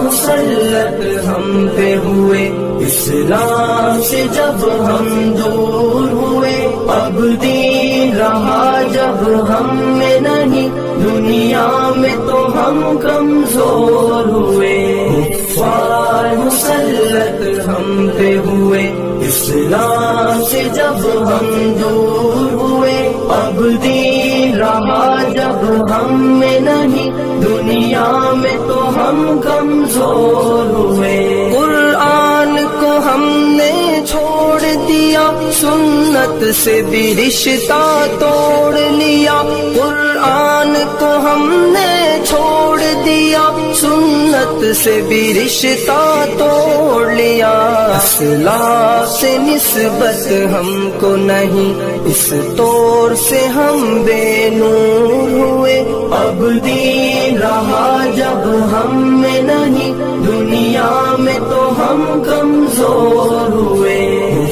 مسلط ہم پہ ہوئے، اسلام سے جب ہم دور ہوئے، اب دین رہا جب ہم میں نہیں، دنیا میں تو ہم کمزور ہوئے۔ کفار مسلط ہم پہ ہوئے، اسلام سے جب ہم دور ہوئے، اب دین رہا جب ہم میں نہیں، دنیا میں تو ہم کمزور ہوئے۔ قرآن کو ہم نے چھوڑ دیا، سنت سے بھی رشتہ توڑ لیا۔ قرآن کو ہم نے چھوڑ دیا، سنت سے بھی رشتہ توڑ لیا۔ اسلاف سے نسبت ہم کو نہیں، اس طور سے ہم بے نور ہوئے، اب دین رہا جب ہم میں نہیں، دنیا میں تو ہم کمزور ہوئے۔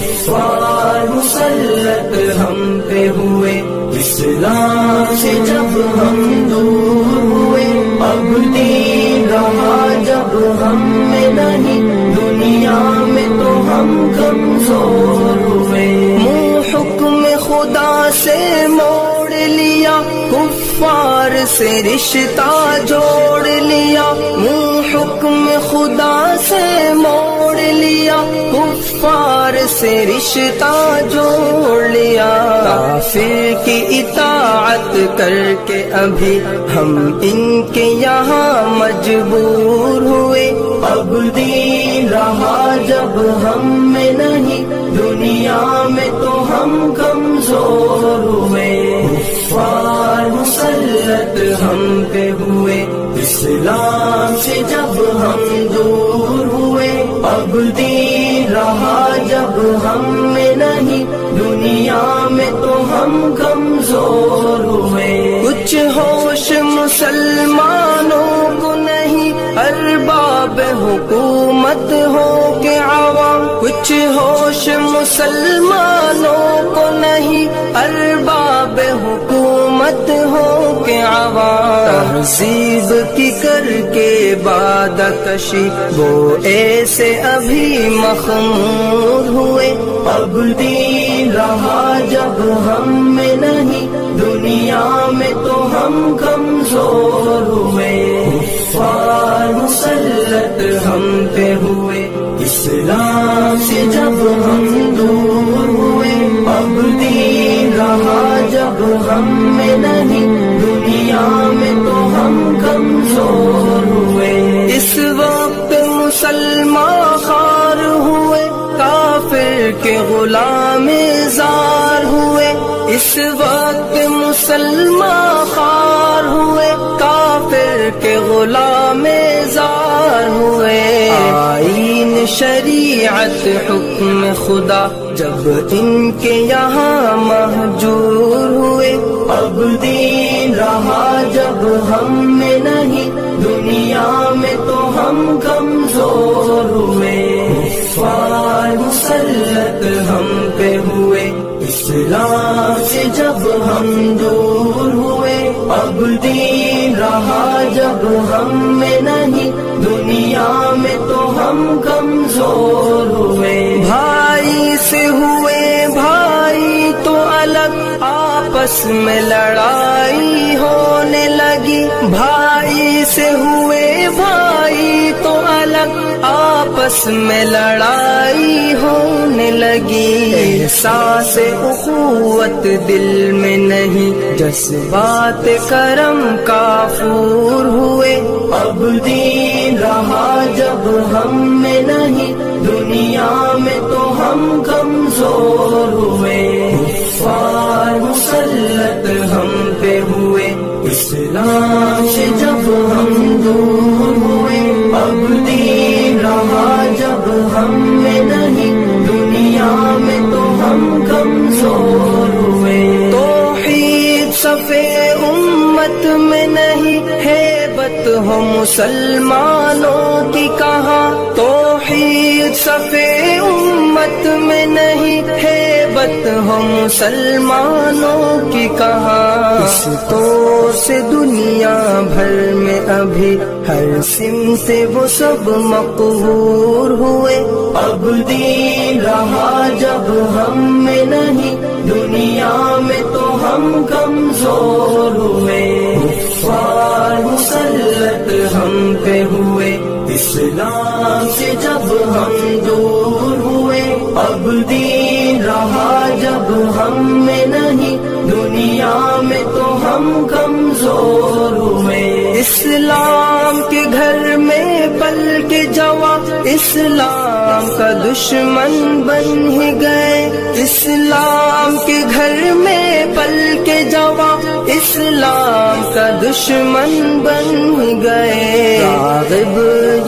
کفار مسلط ہم پہ ہوئے، اسلام سے جب ہم دور ہوئے، اب دین رہا جب ہم میں نہیں، دنیا میں تو ہم کمزور ہوئے۔ منہ حکم خدا سے موڑ لیا، کفار سے رشتہ جوڑ لیا۔ منہ حکم خدا سے موڑ لیا، کفار سے رشتہ جوڑ لیا۔ کافر کی اطاعت کر کے ابھی ہم ان کے یہاں مجبور ہوئے، اب دین رہا جب ہم میں نہیں، دنیا میں تو ہم کمزور ہوئے۔ کفار مسلط ہم پہ ہوئے، اسلام سے جب ہم دور ہوئے، اب دین رہا جب ہم میں نہیں، دنیا میں تو ہم کمزور ہوئے۔ کچھ ہوش مسلمانوں کو نہیں، ارباب حکومت ہو کے عوام۔ کچھ ہوش مسلمانوں کو نہیں، ارباب حکومت ہو کے عوام۔ تہذیب کی کر کے بادہ کشی، وہ ایسے ابھی مخمور ہوئے، اب دین رہا جب ہم میں نہیں، دنیا میں تو ہم کمزور ہوئے۔ کفار مسلط ہم پہ ہوئے، اسلام سے جب ہم دور ہوئے، اب دین رہا جب ہم میں نہیں، دنیا میں تو ہم کمزور ہوئے۔ اس وقت مسلمان خوار ہوئے، کافر کے غلام زار ہوئے۔ اس وقت مسلمان خوار ہوئے، کافر کے غلام زار ہوئے۔ آئین شریعت حکم خدا جب ان کے یہاں مہجور ہوئے، اب دین رہا جب ہم میں نہیں، دنیا میں تو ہم کمزور ہوئے۔ کفار مسلط ہم پہ ہوئے، اسلام سے جب ہم دور ہوئے، اب دین رہا جب ہم میں نہیں، دنیا میں تو ہم کمزور ہوئے۔ بھائی سے ہوئے بھائی تو الگ، آپس میں لڑائی ہونے لگی۔ بھائی سے ہوئے بھائی تو الگ، آپس میں لڑائی ہونے لگی۔ احساس اخوت دل میں نہیں، جذبات کرم کافور ہوئے، اب دین رہا جب ہم میں نہیں، دنیا میں تو ہم کمزور ہوئے۔ کفار مسلط ہم پہ ہوئے، اسلام سے جب ہم دور ہوئے، اب دین رہا جب ہم میں نہیں، دنیا میں تو ہم کمزور ہوئے۔ توحید صفے امت میں نہیں، ہیبت ہو مسلمانوں کی کہاں۔ توحید صفے امت ہمت میں نہیں ہیبت ہو مسلمانوں کی کہاں، اس طور سے دنیا بھر میں ابھی ہر سمت وہ سب مقہور ہوئے، اب دین رہا جب ہم میں نہیں، دنیا میں تو ہم کمزور ہوئے، کفار مسلط ہم پہ ہوئے، اسلام سے جب ہم دور ہوئے، اب دین رہا جب ہم میں نہیں، دنیا میں تو ہم کمزور ہوئے، اسلام کے گھر میں پل کے جوان اسلام کا دشمن بن ہی گئے، اسلام کے گھر میں پل کے جوان اسلام کا دشمن بن ہی گئے، راغب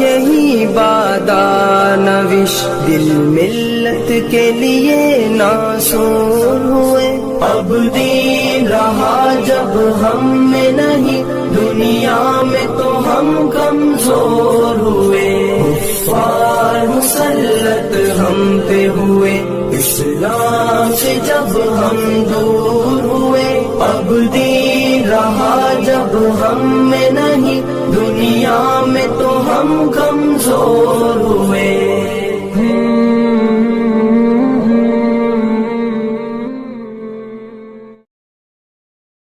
یہی بادانوش دل ملت کے لیے ناصور ہوئے، اب دین رہا جب ہم میں نہیں، دنیا میں تو ہم کمزور ہوئے، کفار مسلط ہم پہ ہوئے، اسلام سے جب ہم دور ہوئے، اب دین رہا جب ہم میں نہیں، دنیا میں تو ہم کمزور ہوئے۔